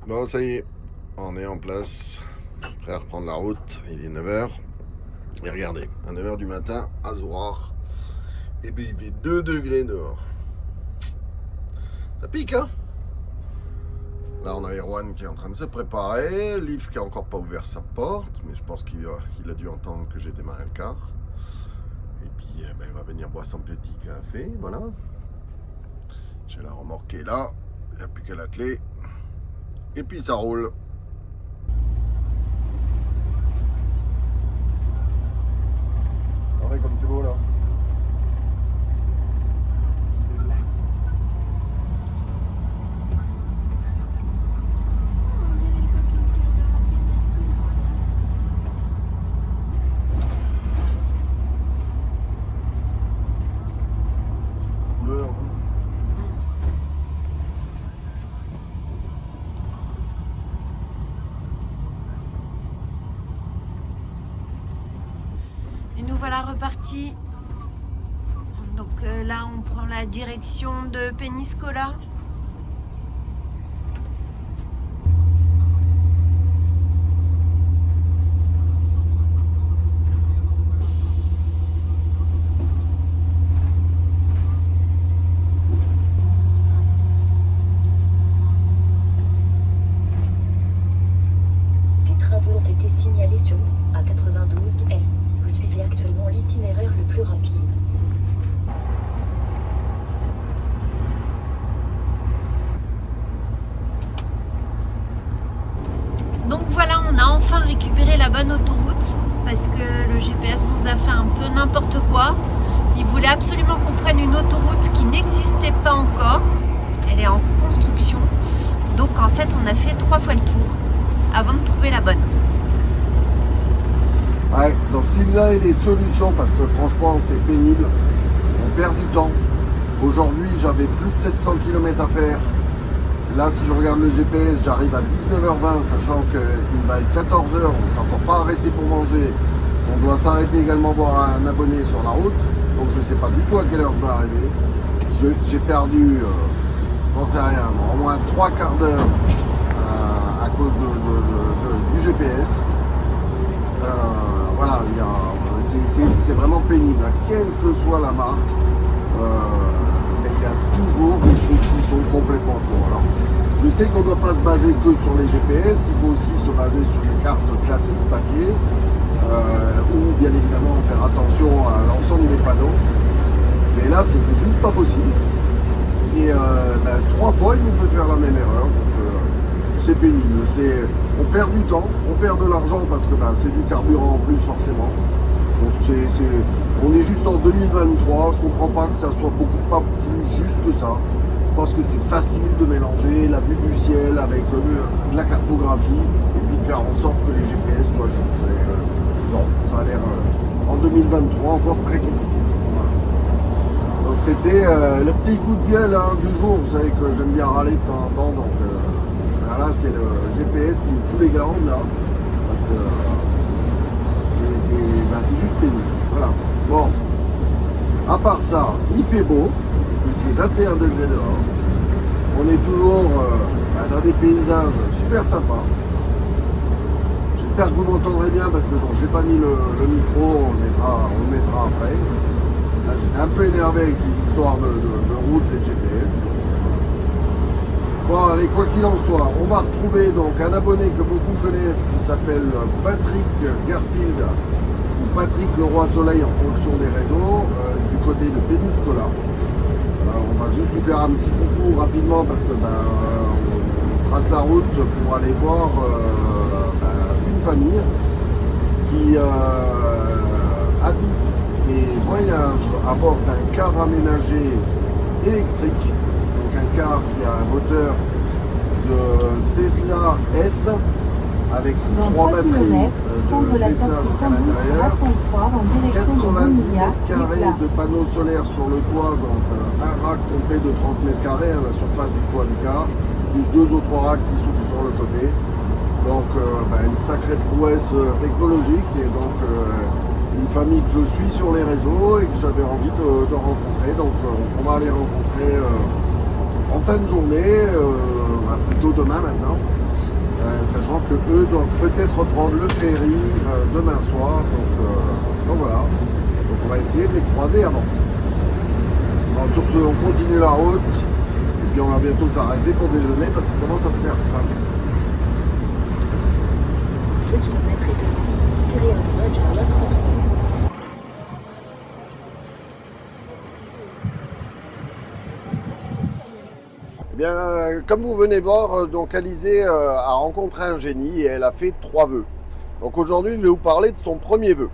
Bon, ça y est, on est en place, prêt à reprendre la route. Il est 9h. Et regardez, à 9h du matin, à Zourar, et puis il fait 2 degrés dehors. Ça pique, hein? Là, on a Erwan qui est en train de se préparer, Liv qui a encore pas ouvert sa porte, mais je pense qu'il a dû entendre que j'ai démarré le car. Et puis, il va venir boire son petit café, voilà. J'ai la remorque qui est là, il n'y a plus qu'à l'atteler. Et puis ça roule. Regardez comme c'est beau là. Couleur. Et nous voilà repartis. Donc là, on prend la direction de Péniscola. Des travaux ont été signalés sur A92 et vous suivez actuellement l'itinéraire le plus rapide. Donc voilà, on a enfin récupéré la bonne autoroute parce que le GPS nous a fait un peu n'importe quoi. Il voulait absolument qu'on prenne une autoroute qui n'existait pas encore. Elle est en construction. Donc en fait, on a fait 3 fois le tour avant de trouver la bonne. Ouais, donc si vous avez des solutions, parce que franchement c'est pénible, on perd du temps. Aujourd'hui j'avais plus de 700 km à faire. Là si je regarde le GPS, j'arrive à 19h20, sachant qu'il va être 14h, on ne s'est encore pas arrêté pour manger. On doit s'arrêter également voir un abonné sur la route. Donc je ne sais pas du tout à quelle heure je vais arriver. J'ai perdu, j'en sais rien, au moins 3 quarts d'heure à cause du GPS. Voilà, c'est vraiment pénible, hein. Quelle que soit la marque, mais il y a toujours des trucs qui sont complètement faux. Alors, je sais qu'on ne doit pas se baser que sur les GPS, qu'il faut aussi se baser sur les cartes classiques papier, ou bien évidemment faire attention à l'ensemble des panneaux. Mais là, c'était juste pas possible. Et 3 fois, il nous fait faire la même erreur. Donc, c'est pénible, on perd du temps, on perd de l'argent parce que c'est du carburant en plus forcément. Donc on est juste en 2023, je comprends pas que ça soit pas plus juste que ça. Je pense que c'est facile de mélanger la vue du ciel avec de la cartographie et puis de faire en sorte que les GPS soient justes. Non, ça a l'air en 2023 encore très compliqué. Voilà. Donc c'était le petit coup de gueule du jour, vous savez que j'aime bien râler de temps en temps, donc là c'est le GPS qui me fout les glandes là, parce que c'est juste pénible. Voilà. Bon, à part ça, il fait beau, il fait 21 degrés dehors, on est toujours dans des paysages super sympas. J'espère que vous m'entendrez bien parce que je n'ai pas mis le micro, on le mettra après. Là j'étais un peu énervé avec ces histoires de route et de GPS. Bon, allez, quoi qu'il en soit, on va retrouver donc un abonné que beaucoup connaissent qui s'appelle Patrick Garfield ou Patrick le Roi Soleil en fonction des réseaux du côté de Péniscola. On va juste lui faire un petit coucou rapidement parce que on trace la route pour aller voir une famille qui habite et voyage à bord d'un car aménagé électrique. Un car qui a un moteur de Tesla S avec 3 batteries de Tesla à l'intérieur, 90 mètres carrés de panneaux solaires sur le toit, donc un rack complet de 30 mètres carrés à la surface du toit du car, plus 2 ou 3 racks qui sont sur le côté. Donc une sacrée prouesse technologique et donc une famille que je suis sur les réseaux et que j'avais envie de rencontrer. Donc on va aller rencontrer en fin de journée, plutôt demain maintenant. sachant que eux doivent peut-être prendre le ferry demain soir. Donc voilà. Donc on va essayer de les croiser avant. Alors, sur ce, on continue la route. Et puis on va bientôt s'arrêter pour déjeuner parce qu'il commence à se faire faim. 2 km et demi. Serrez à droite vers la 33. Eh bien, comme vous venez voir, donc Alizée a rencontré un génie et elle a fait 3 vœux. Donc aujourd'hui, je vais vous parler de son premier vœu.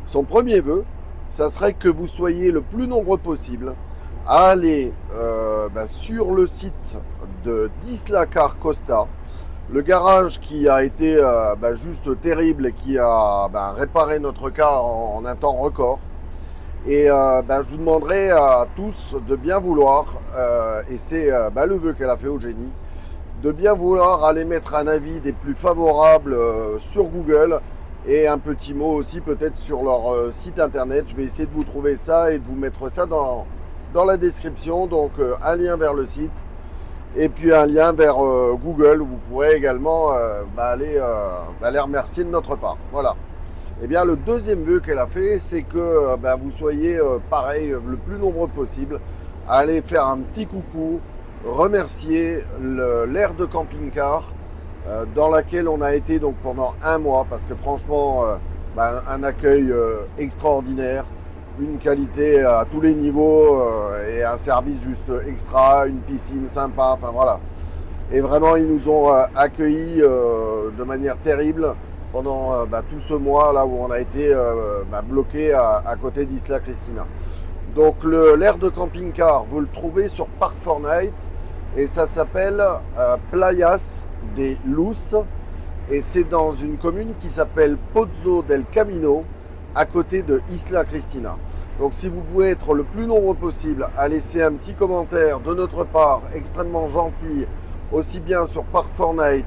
Son premier vœu, ça serait que vous soyez le plus nombreux possible à aller sur le site de d'Isla Car Costa, le garage qui a été juste terrible et qui a réparé notre car en un temps record. Et je vous demanderai à tous de bien vouloir, et c'est le vœu qu'elle a fait au génie, de bien vouloir aller mettre un avis des plus favorables sur Google et un petit mot aussi peut-être sur leur site internet. Je vais essayer de vous trouver ça et de vous mettre ça dans la description. Donc un lien vers le site et puis un lien vers Google où vous pourrez également aller remercier de notre part. Voilà. Eh bien, le deuxième vœu qu'elle a fait, c'est que vous soyez pareil, le plus nombreux possible, à aller faire un petit coucou, remercier l'aire de camping-car dans laquelle on a été donc pendant 1 mois, parce que franchement, un accueil extraordinaire, une qualité à tous les niveaux et un service juste extra, une piscine sympa, enfin voilà. Et vraiment, ils nous ont accueillis de manière terrible pendant tout ce mois là où on a été bloqué à côté d'Isla Cristina. Donc l'aire de camping-car, vous le trouvez sur Park4Night et ça s'appelle Playas de Luz et c'est dans une commune qui s'appelle Pozo del Camino à côté de Isla Cristina. Donc si vous pouvez être le plus nombreux possible à laisser un petit commentaire de notre part extrêmement gentil, aussi bien sur Park4Night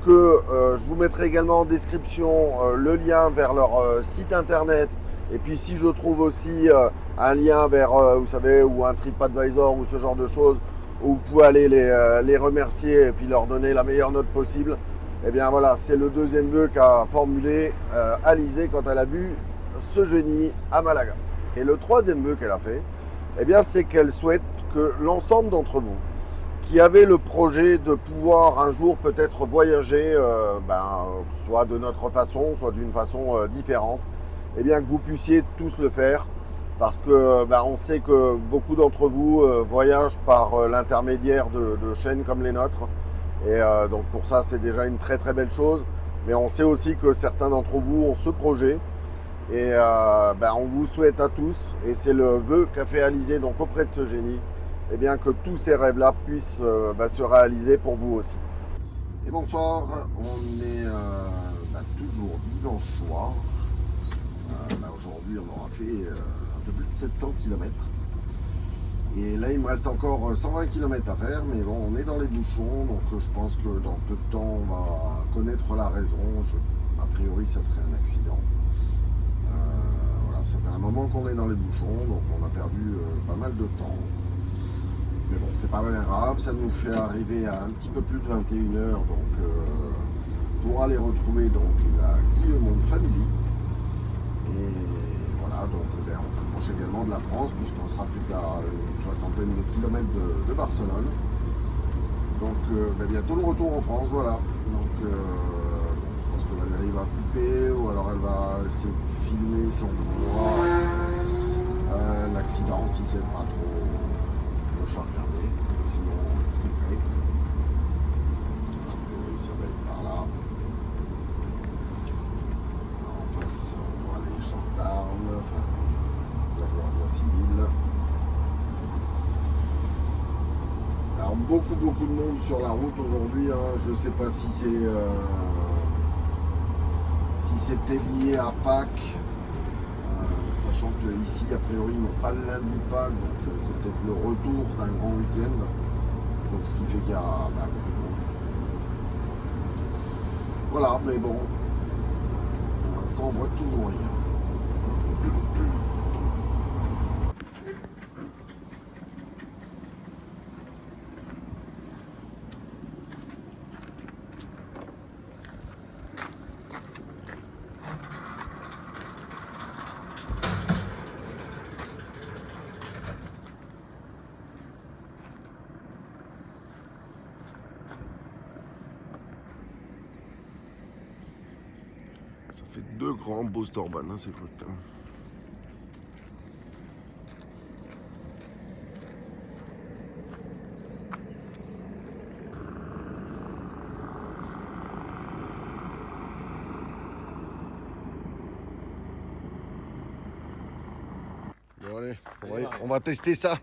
que je vous mettrai également en description le lien vers leur site internet et puis si je trouve aussi un lien vers, vous savez, ou un TripAdvisor ou ce genre de choses où vous pouvez aller les remercier et puis leur donner la meilleure note possible, et bien voilà, c'est le deuxième vœu qu'a formulé Alizée quand elle a vu ce génie à Malaga. Et le troisième vœu qu'elle a fait, eh bien c'est qu'elle souhaite que l'ensemble d'entre vous qui avait le projet de pouvoir un jour peut-être voyager, soit de notre façon, soit d'une façon différente, et bien que vous puissiez tous le faire, parce que on sait que beaucoup d'entre vous voyagent par l'intermédiaire de chaînes comme les nôtres, et donc pour ça c'est déjà une très très belle chose, mais on sait aussi que certains d'entre vous ont ce projet, et on vous souhaite à tous, et c'est le vœu qu'a fait Alizée donc auprès de ce génie, et bien que tous ces rêves-là puissent se réaliser pour vous aussi. Et bonsoir, on est toujours dimanche soir. Aujourd'hui, on aura fait un peu plus de 700 km. Et là, il me reste encore 120 km à faire, mais bon, on est dans les bouchons, donc je pense que dans peu de temps, on va connaître la raison. A priori, ça serait un accident. Ça fait un moment qu'on est dans les bouchons, donc on a perdu pas mal de temps. Mais bon, c'est pas bien grave, ça nous fait arriver à un petit peu plus de 21h donc, pour aller retrouver donc, la Guillemont Family. Et voilà, donc on s'approche également de la France, puisqu'on sera plus qu'à une soixantaine de kilomètres de Barcelone. Donc bientôt le retour en France, voilà. Donc je pense que Valérie va couper, ou alors elle va essayer de filmer si on voit l'accident, si c'est pas trop moche à regarder. Sinon, je couperai. Ça va être par là. En face, on voit les gendarmes, la Guardia Civile. Alors beaucoup de monde sur la route aujourd'hui, hein. Je ne sais pas si c'est si c'était lié à Pâques, sachant que ici a priori ils n'ont pas le lundi Pâques, donc c'est peut-être le retour d'un grand week-end, donc ce qui fait qu'il y a beaucoup de monde. Voilà, mais bon, pour l'instant on voit toujours rien. Ça fait 2 grands beaux Storban, hein, c'est chouette. Bon allez, on va tester ça.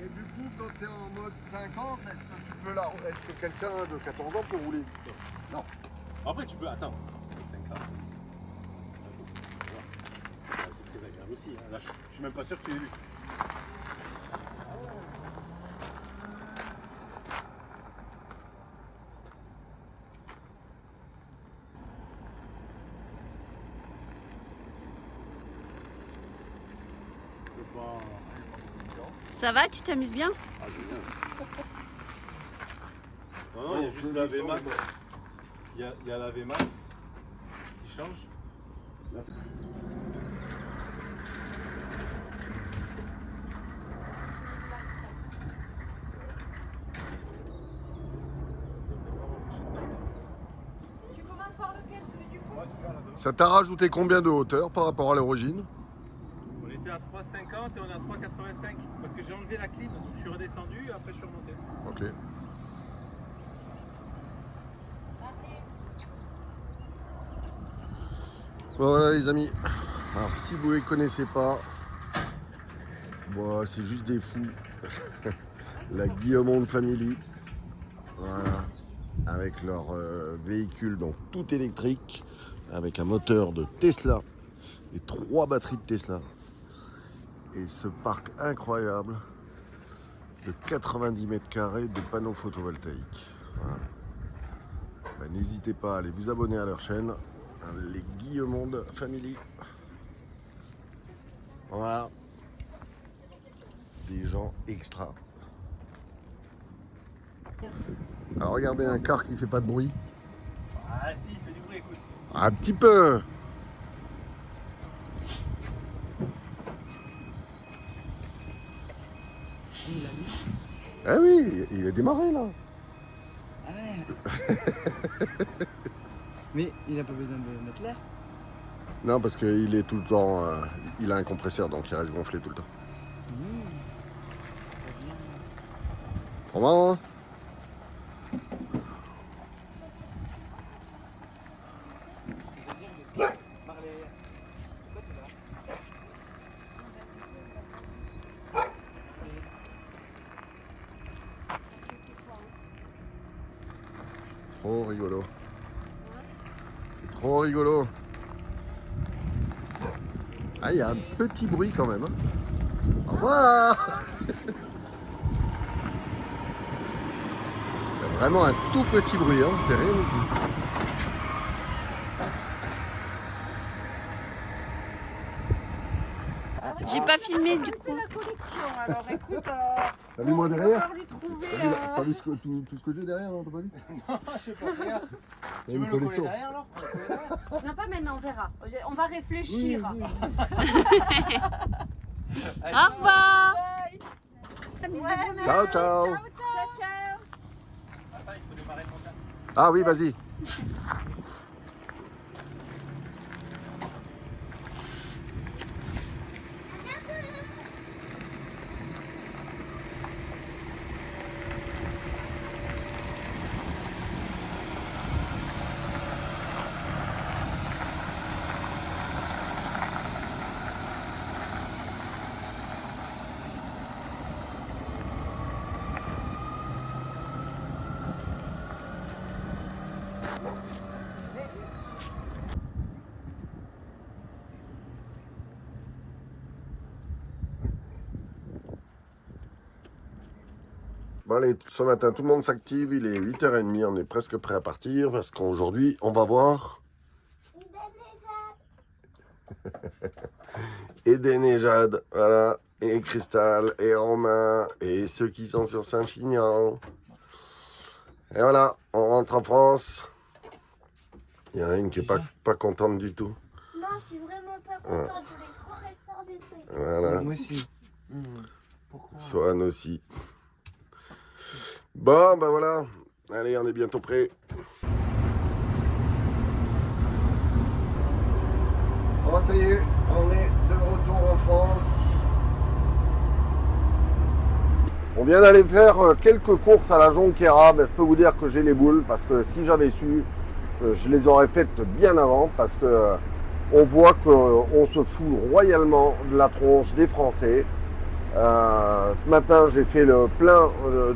Et du coup, quand tu es en mode 50, est-ce que tu peux là, est-ce que quelqu'un de 14 ans peut rouler? Non. Après, tu peux. Attends. 5 ans. C'est très agréable aussi. Hein. Là, je suis même pas sûr que tu l'aies vu. Ça va, tu t'amuses bien? Ah, génial. Non, non, il y a juste la VMAX. Il y a la VMAX qui change. Là, c'est... Tu commences par lequel, celui du fond? Ça t'a rajouté combien de hauteur par rapport à l'origine? On était à 3,50 et on est à 3,85 parce que j'ai enlevé la clim, donc je suis redescendu et après je suis remonté. Ok. Voilà les amis. Alors si vous les connaissez pas, bon, c'est juste des fous. La Guillemond Family. Voilà. Avec leur véhicule donc tout électrique, avec un moteur de Tesla et 3 batteries de Tesla. Et ce parc incroyable de 90 mètres carrés de panneaux photovoltaïques. Voilà. Ben, n'hésitez pas à aller vous abonner à leur chaîne, les Guillemond Family. Voilà. Des gens extra. Alors regardez un car qui fait pas de bruit. Ah si, il fait du bruit, écoute. Un petit peu. Ah oui, il a démarré là. Ah ouais. Mais il a pas besoin de mettre l'air. Non, parce qu'il est tout le temps. Il a un compresseur donc il reste gonflé tout le temps. Trop marrant, hein? Trop rigolo. C'est trop rigolo. Ah, il y a un petit bruit quand même. Hein. Au revoir. Il y a vraiment un tout petit bruit, hein. C'est rien du tout. J'ai pas filmé du coup. C'est la collection, alors écoute, T'as vu moi on va derrière? falloir lui trouver. T'as vu tout ce que j'ai derrière, non? T'as pas vu? Non, je sais pas, regarde. T'as Tu une veux le coller collection. derrière alors? Non, pas maintenant, on verra. On va réfléchir. Oui, oui. Au revoir. Ouais, mais- Ciao, ciao. Ciao, ciao. Attends, il faut démarrer le montage. Ah oui, vas-y. Bon allez, ce matin, tout le monde s'active, il est 8h30, on est presque prêt à partir, parce qu'aujourd'hui, on va voir... Eden et Jade, voilà, et Cristal, et Romain, et ceux qui sont sur Saint-Chinian. Et voilà, on rentre en France. Il y en a une qui est pas contente du tout. Non, je suis vraiment pas contente. Je voulais trop rester en Espagne. Voilà, Moi aussi. Pourquoi? Swan aussi. Bon, ben voilà. Allez, on est bientôt prêt. Oh, ça y est, on est de retour en France. On vient d'aller faire quelques courses à la Jonquera. Ben, je peux vous dire que j'ai les boules parce que si j'avais su, je les aurais faites bien avant parce que on voit qu'on se fout royalement de la tronche des Français. Ce matin, j'ai fait le plein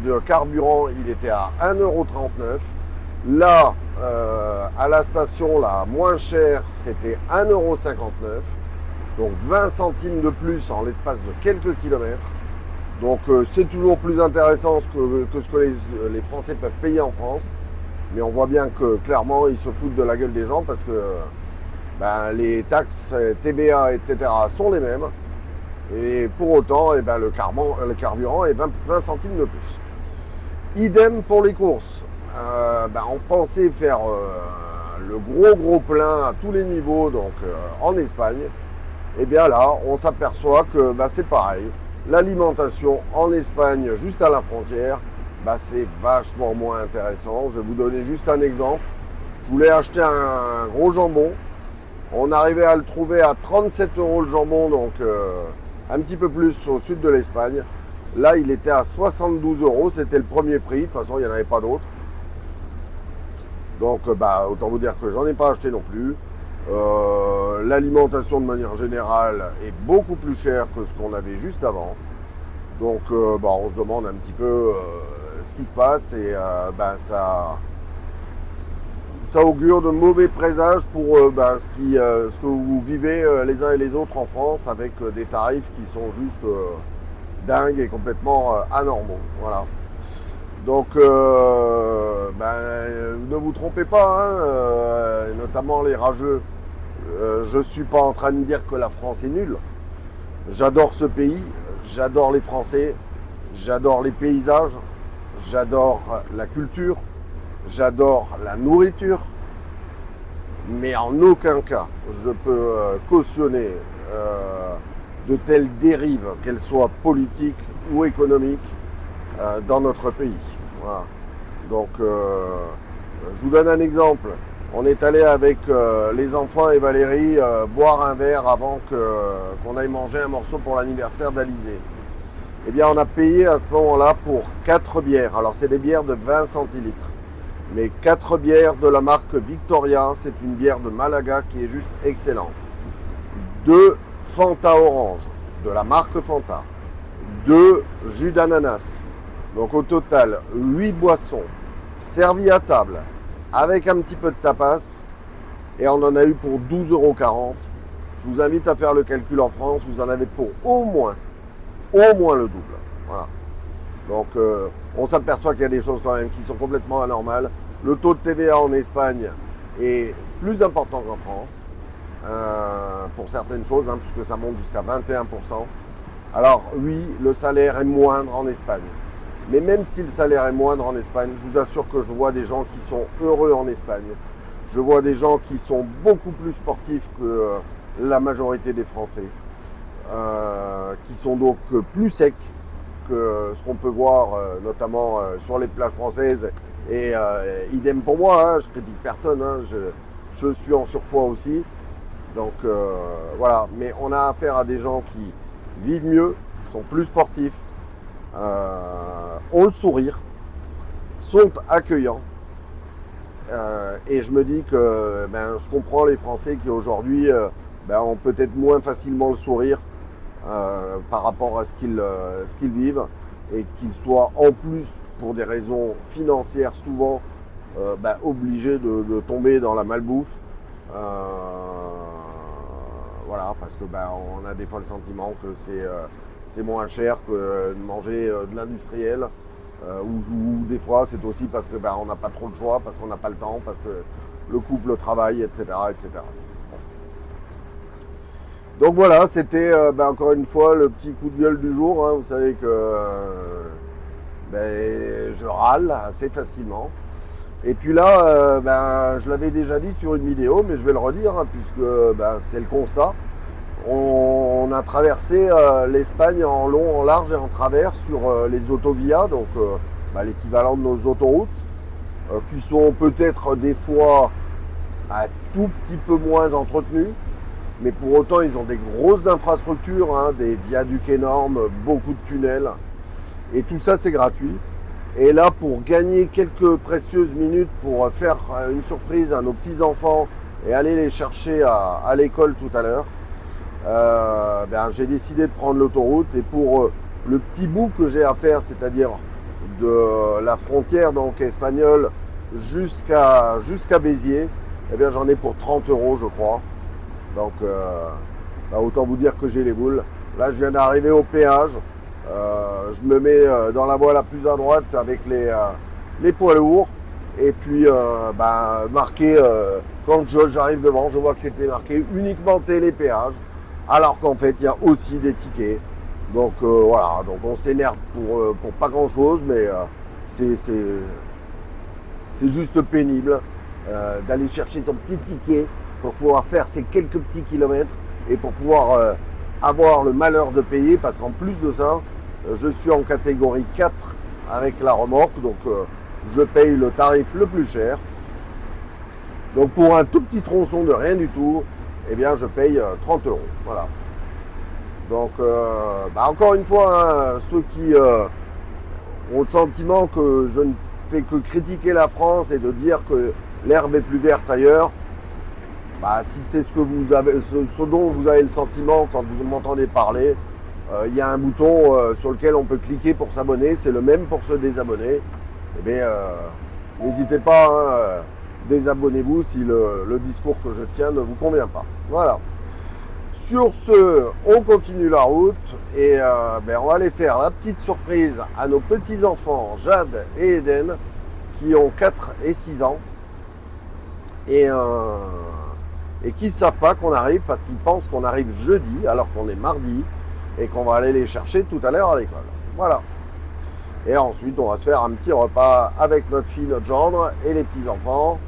de carburant, il était à 1,39 €. Là, à la station, la moins chère, c'était 1,59 €. Donc 20 centimes de plus en l'espace de quelques kilomètres. Donc c'est toujours plus intéressant que ce que les Français peuvent payer en France. Mais on voit bien que clairement, ils se foutent de la gueule des gens parce que les taxes, TBA, etc. sont les mêmes. Et pour autant, le carburant est 20 centimes de plus. Idem pour les courses. On pensait faire le gros plein à tous les niveaux, donc en Espagne. Et bien là, on s'aperçoit que c'est pareil. L'alimentation en Espagne, juste à la frontière, c'est vachement moins intéressant. Je vais vous donner juste un exemple. Je voulais acheter un gros jambon. On arrivait à le trouver à 37 € le jambon, donc un petit peu plus au sud de l'Espagne. Là, il était à 72 €, c'était le premier prix. De toute façon, il n'y en avait pas d'autres. Donc, autant vous dire que j'en ai pas acheté non plus. L'alimentation, de manière générale, est beaucoup plus chère que ce qu'on avait juste avant. Donc, on se demande un petit peu ce qui se passe et ça augure de mauvais présages pour ce que vous vivez les uns et les autres en France avec des tarifs qui sont juste dingues et complètement anormaux. Voilà. Donc, ne vous trompez pas, notamment les rageux. Je ne suis pas en train de dire que la France est nulle. J'adore ce pays, j'adore les Français, j'adore les paysages, j'adore la culture. J'adore la nourriture, mais en aucun cas je peux cautionner de telles dérives, qu'elles soient politiques ou économiques, dans notre pays. Voilà. Donc, je vous donne un exemple. On est allé avec les enfants et Valérie boire un verre avant qu'on aille manger un morceau pour l'anniversaire d'Alizé. Eh bien, on a payé à ce moment-là pour 4 bières. Alors, c'est des bières de 20 centilitres. Mais 4 bières de la marque Victoria, c'est une bière de Malaga qui est juste excellente. 2 Fanta Orange, de la marque Fanta. 2 jus d'ananas. Donc au total, 8 boissons servies à table avec un petit peu de tapas. Et on en a eu pour 12,40 €. Je vous invite à faire le calcul en France, vous en avez pour au moins le double. Voilà. Donc on s'aperçoit qu'il y a des choses quand même qui sont complètement anormales. Le taux de TVA en Espagne est plus important qu'en France, pour certaines choses, puisque ça monte jusqu'à 21%. Alors oui, le salaire est moindre en Espagne. Mais même si le salaire est moindre en Espagne, je vous assure que je vois des gens qui sont heureux en Espagne. Je vois des gens qui sont beaucoup plus sportifs que la majorité des Français, qui sont donc plus secs que ce qu'on peut voir notamment sur les plages françaises. Et idem pour moi, je critique personne, je suis en surpoids aussi. Donc voilà, mais on a affaire à des gens qui vivent mieux, sont plus sportifs, ont le sourire, sont accueillants. Et je me dis que je comprends les Français qui aujourd'hui ont peut-être moins facilement le sourire par rapport à ce qu'ils vivent, et qu'ils soient en plus, pour des raisons financières souvent, obligés de tomber dans la malbouffe. Voilà, parce que on a des fois le sentiment que c'est moins cher que de manger de l'industriel, ou des fois c'est aussi parce que on n'a pas trop le choix, parce qu'on n'a pas le temps, parce que le couple travaille, etc. etc. Donc voilà, c'était encore une fois le petit coup de gueule du jour. Hein. Vous savez que je râle assez facilement. Et puis là, je l'avais déjà dit sur une vidéo, mais je vais le redire, hein, puisque c'est le constat. On a traversé l'Espagne en long, en large et en travers sur les autovias, donc l'équivalent de nos autoroutes, qui sont peut-être des fois un tout petit peu moins entretenues, mais pour autant ils ont des grosses infrastructures, hein, des viaducs énormes, beaucoup de tunnels, et tout ça c'est gratuit. Et là, pour gagner quelques précieuses minutes pour faire une surprise à nos petits-enfants et aller les chercher à l'école tout à l'heure, j'ai décidé de prendre l'autoroute. Et pour le petit bout que j'ai à faire, c'est-à-dire de la frontière donc espagnole jusqu'à Béziers, j'en ai pour 30 €, je crois. Donc, autant vous dire que j'ai les boules. Là, je viens d'arriver au péage. Je me mets dans la voie la plus à droite avec les poids lourds. Et puis, marqué, quand j'arrive devant, je vois que c'était marqué uniquement télépéage. Alors qu'en fait, il y a aussi des tickets. Donc, voilà. Donc, on s'énerve pour pas grand-chose, mais c'est juste pénible d'aller chercher son petit ticket pour pouvoir faire ces quelques petits kilomètres et pour pouvoir avoir le malheur de payer, parce qu'en plus de ça, je suis en catégorie 4 avec la remorque, donc je paye le tarif le plus cher. Donc pour un tout petit tronçon de rien du tout, je paye 30 €. Voilà. Donc encore une fois, hein, ceux qui ont le sentiment que je ne fais que critiquer la France et de dire que l'herbe est plus verte ailleurs, si c'est ce dont vous avez le sentiment quand vous m'entendez parler, il y a un bouton sur lequel on peut cliquer pour s'abonner, c'est le même pour se désabonner. N'hésitez pas, hein, désabonnez-vous si le discours que je tiens ne vous convient pas. Voilà. Sur ce, on continue la route et on va aller faire la petite surprise à nos petits-enfants Jade et Eden qui ont 4 et 6 ans et qui ne savent pas qu'on arrive parce qu'ils pensent qu'on arrive jeudi alors qu'on est mardi et qu'on va aller les chercher tout à l'heure à l'école. Voilà. Et ensuite, on va se faire un petit repas avec notre fille, notre gendre et les petits-enfants.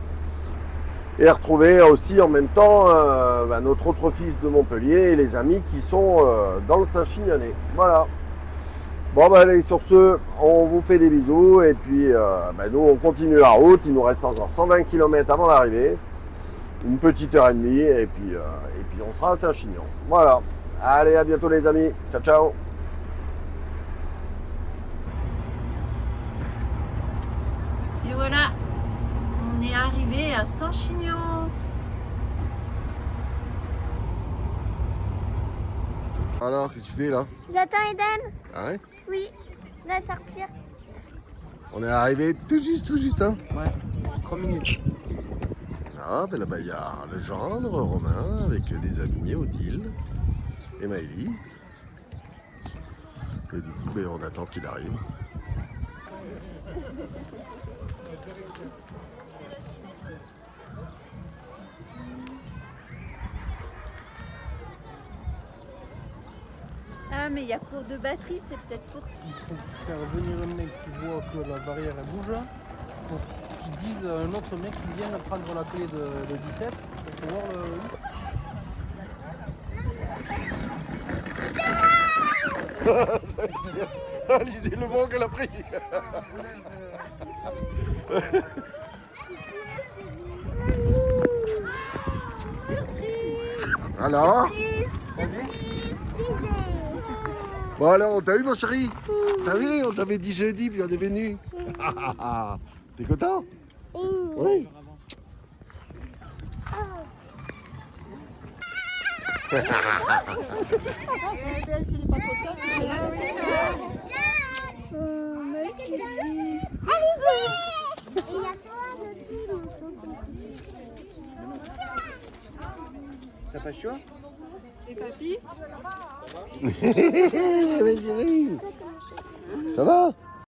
Et retrouver aussi en même temps notre autre fils de Montpellier et les amis qui sont dans le Saint-Chignonais. Voilà. Bon, allez, sur ce, on vous fait des bisous. Et puis, nous, on continue la route. Il nous reste encore 120 km avant l'arrivée. Une petite heure et demie. Et puis on sera à Saint-Chinian. Voilà. Allez, à bientôt les amis. Ciao, ciao. Et voilà, on est arrivé à Saint-Chinian. Alors, qu'est-ce que tu fais là? J'attends Eden. Ah ouais? Oui, il va sortir. On est arrivé tout juste, hein? Ouais, 3 minutes. Ah, là-bas, il y a le gendre Romain avec des amis, Odile et Maëlys. Et du coup, on attend qu'il arrive. Ah, mais il y a cours de batterie, c'est peut-être pour ça. Il faut faire venir un mec qui voit que la barrière elle bouge pour qu'ils disent à un autre mec qui vienne prendre la clé de 17 pour pouvoir le... Lisez le vent qu'elle a pris. Alors? Bon alors, t'as vu mon chéri? T'as vu? On t'avait dit jeudi, puis on est venu. T'es content? Oui. T'as pas chaud? Et papy? Ça va?